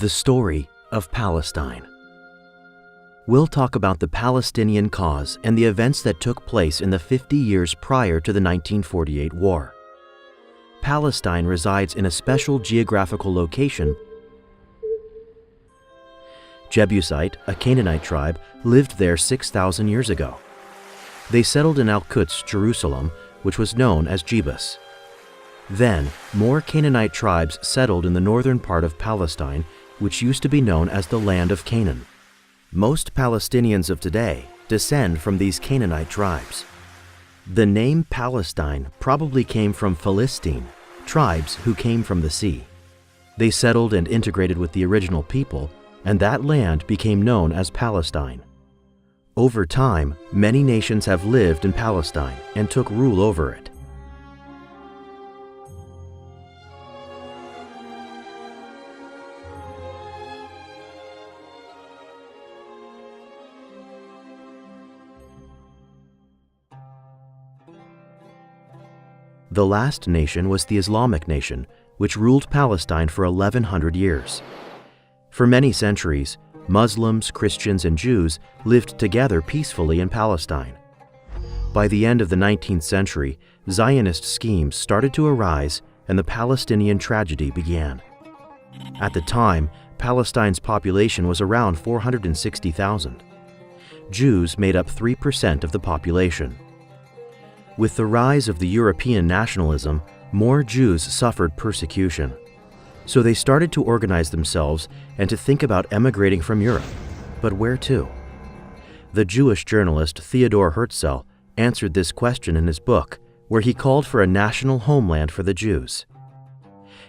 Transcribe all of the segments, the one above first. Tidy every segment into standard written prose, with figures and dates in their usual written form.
The story of Palestine. We'll talk about the Palestinian cause and the events that took place in the 50 years prior to the 1948 war. Palestine resides in a special geographical location. Jebusite, a Canaanite tribe, lived there 6,000 years ago. They settled in Al-Quds, Jerusalem, which was known as Jebus. Then, more Canaanite tribes settled in the northern part of Palestine, which used to be known as the Land of Canaan. Most Palestinians of today descend from these Canaanite tribes. The name Palestine probably came from Philistine, tribes who came from the sea. They settled and integrated with the original people, and that land became known as Palestine. Over time, many nations have lived in Palestine and took rule over it. The last nation was the Islamic nation, which ruled Palestine for 1,100 years. For many centuries, Muslims, Christians, and Jews lived together peacefully in Palestine. By the end of the 19th century, Zionist schemes started to arise and the Palestinian tragedy began. At the time, Palestine's population was around 460,000. Jews made up 3% of the population. With the rise of the European nationalism, more Jews suffered persecution. So they started to organize themselves and to think about emigrating from Europe. But where to? The Jewish journalist Theodor Herzl answered this question in his book, where he called for a national homeland for the Jews.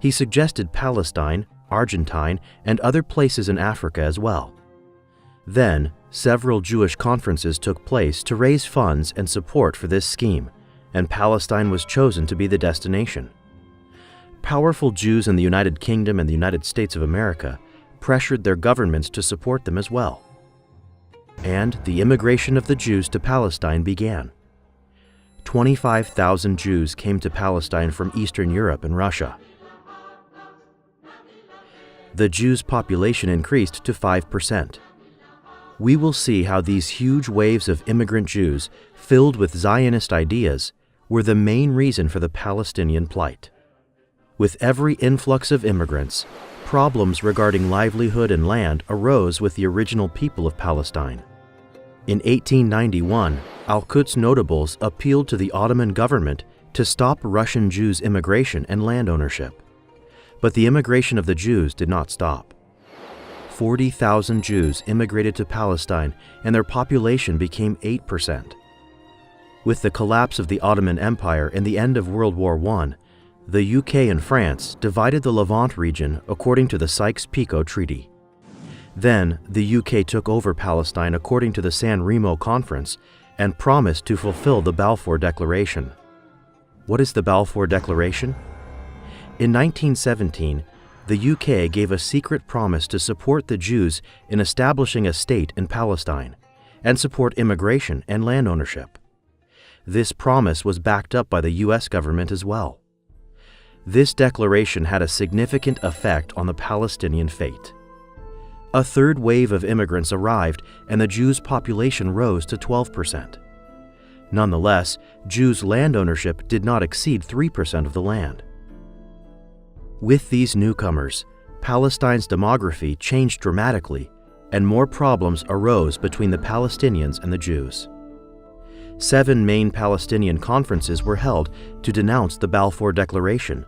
He suggested Palestine, Argentine, and other places in Africa as well. Then, several Jewish conferences took place to raise funds and support for this scheme, and Palestine was chosen to be the destination. Powerful Jews in the United Kingdom and the United States of America pressured their governments to support them as well. And the immigration of the Jews to Palestine began. 25,000 Jews came to Palestine from Eastern Europe and Russia. The Jews' population increased to 5%. We will see how these huge waves of immigrant Jews, filled with Zionist ideas, were the main reason for the Palestinian plight. With every influx of immigrants, problems regarding livelihood and land arose with the original people of Palestine. In 1891, Al-Quds notables appealed to the Ottoman government to stop Russian Jews' immigration and land ownership. But the immigration of the Jews did not stop. 40,000 Jews immigrated to Palestine and their population became 8%. With the collapse of the Ottoman Empire and the end of World War I, the UK and France divided the Levant region according to the Sykes-Picot Treaty. Then, the UK took over Palestine according to the San Remo Conference and promised to fulfill the Balfour Declaration. What is the Balfour Declaration? In 1917, the UK gave a secret promise to support the Jews in establishing a state in Palestine and support immigration and land ownership. This promise was backed up by the US government as well. This declaration had a significant effect on the Palestinian fate. A third wave of immigrants arrived and the Jews' population rose to 12%. Nonetheless, Jews' land ownership did not exceed 3% of the land. With these newcomers, Palestine's demography changed dramatically and more problems arose between the Palestinians and the Jews. 7 main Palestinian conferences were held to denounce the Balfour Declaration.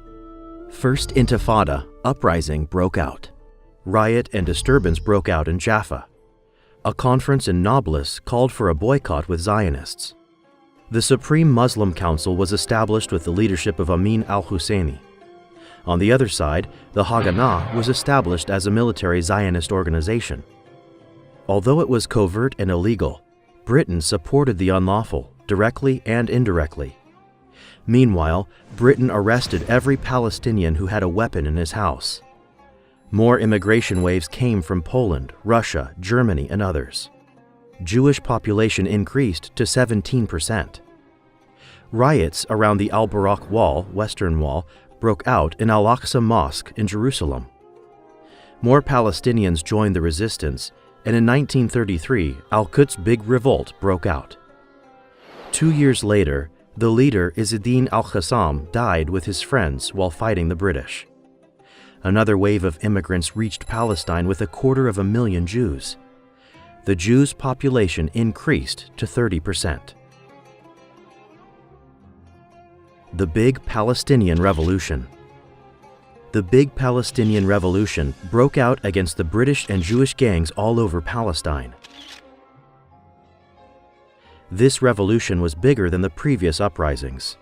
First Intifada, uprising, broke out. Riot and disturbance broke out in Jaffa. A conference in Nablus called for a boycott with Zionists. The Supreme Muslim Council was established with the leadership of Amin al-Husseini. On the other side, the Haganah was established as a military Zionist organization. Although it was covert and illegal, Britain supported the unlawful, directly and indirectly. Meanwhile, Britain arrested every Palestinian who had a weapon in his house. More immigration waves came from Poland, Russia, Germany, and others. Jewish population increased to 17%. Riots around the Al-Barak Wall, Western Wall, broke out in Al-Aqsa Mosque in Jerusalem. More Palestinians joined the resistance, and in 1933, Al-Quds' big revolt broke out. 2 years later, the leader Izzeddin al-Qassam died with his friends while fighting the British. Another wave of immigrants reached Palestine with 250,000 Jews. The Jews' population increased to 30%. The Big Palestinian Revolution. The Big Palestinian Revolution broke out against the British and Jewish gangs all over Palestine. This revolution was bigger than the previous uprisings.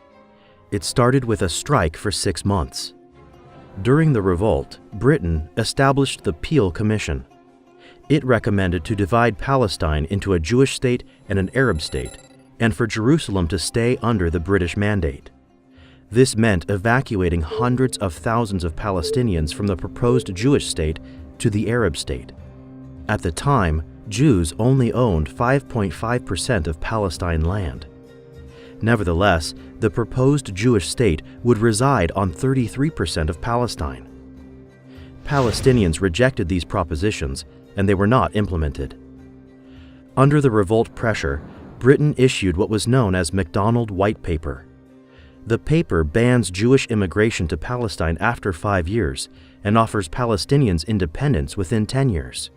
It started with a strike for 6 months. During the revolt, Britain established the Peel Commission. It recommended to divide Palestine into a Jewish state and an Arab state, and for Jerusalem to stay under the British mandate. This meant evacuating hundreds of thousands of Palestinians from the proposed Jewish state to the Arab state. At the time, Jews only owned 5.5% of Palestine land. Nevertheless, the proposed Jewish state would reside on 33% of Palestine. Palestinians rejected these propositions, and they were not implemented. Under the revolt pressure, Britain issued what was known as MacDonald White Paper. The paper bans Jewish immigration to Palestine after 5 years and offers Palestinians independence within 10 years.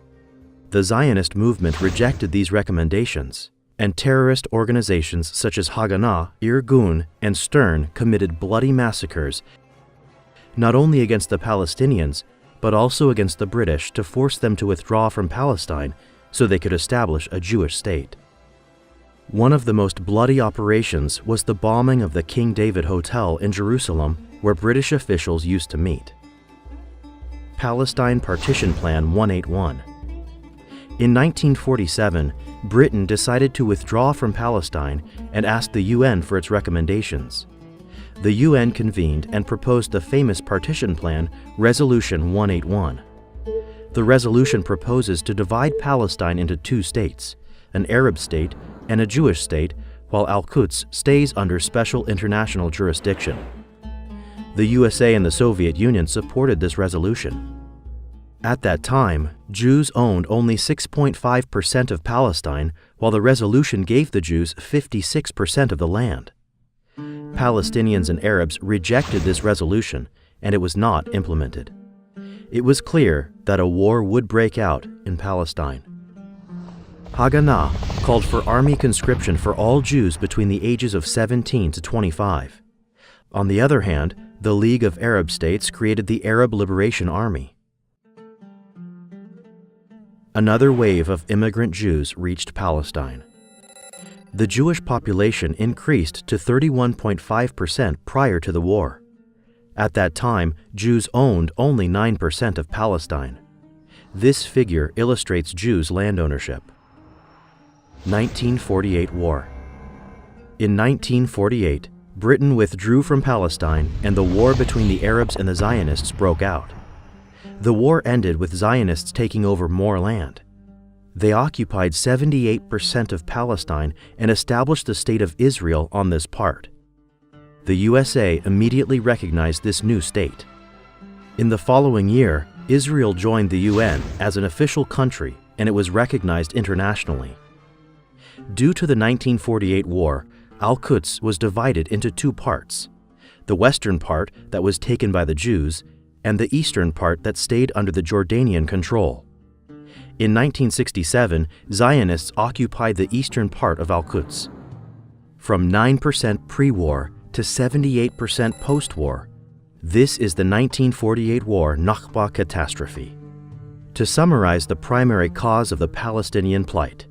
The Zionist movement rejected these recommendations, and terrorist organizations such as Haganah, Irgun, and Stern committed bloody massacres not only against the Palestinians, but also against the British to force them to withdraw from Palestine so they could establish a Jewish state. One of the most bloody operations was the bombing of the King David Hotel in Jerusalem, where British officials used to meet. Palestine Partition Plan 181. In 1947, Britain decided to withdraw from Palestine and asked the UN for its recommendations. The UN convened and proposed the famous partition plan, Resolution 181. The resolution proposes to divide Palestine into 2 states, an Arab state and a Jewish state, while Al-Quds stays under special international jurisdiction. The USA and the Soviet Union supported this resolution. At that time, Jews owned only 6.5% of Palestine, while the resolution gave the Jews 56% of the land. Palestinians and Arabs rejected this resolution, and it was not implemented. It was clear that a war would break out in Palestine. Haganah called for army conscription for all Jews between the ages of 17 to 25. On the other hand, the League of Arab States created the Arab Liberation Army. Another wave of immigrant Jews reached Palestine. The Jewish population increased to 31.5% prior to the war. At that time, Jews owned only 9% of Palestine. This figure illustrates Jews' land ownership. 1948 War. In 1948, Britain withdrew from Palestine and the war between the Arabs and the Zionists broke out. The war ended with Zionists taking over more land. They occupied 78% of Palestine and established the State of Israel on this part. The USA immediately recognized this new state. In the following year, Israel joined the UN as an official country, and it was recognized internationally. Due to the 1948 war, Al-Quds was divided into 2 parts, the western part that was taken by the Jews and the eastern part that stayed under the Jordanian control. In 1967, Zionists occupied the eastern part of Al-Quds. From 9% pre-war to 78% post-war, this is the 1948 war Nakba catastrophe. To summarize the primary cause of the Palestinian plight,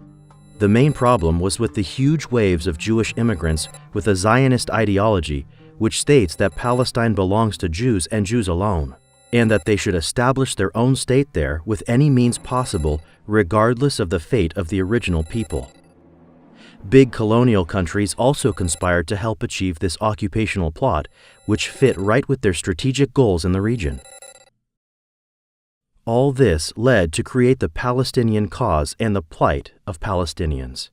the main problem was with the huge waves of Jewish immigrants with a Zionist ideology which states that Palestine belongs to Jews and Jews alone, and that they should establish their own state there with any means possible, regardless of the fate of the original people. Big colonial countries also conspired to help achieve this occupational plot, which fit right with their strategic goals in the region. All this led to create the Palestinian cause and the plight of Palestinians.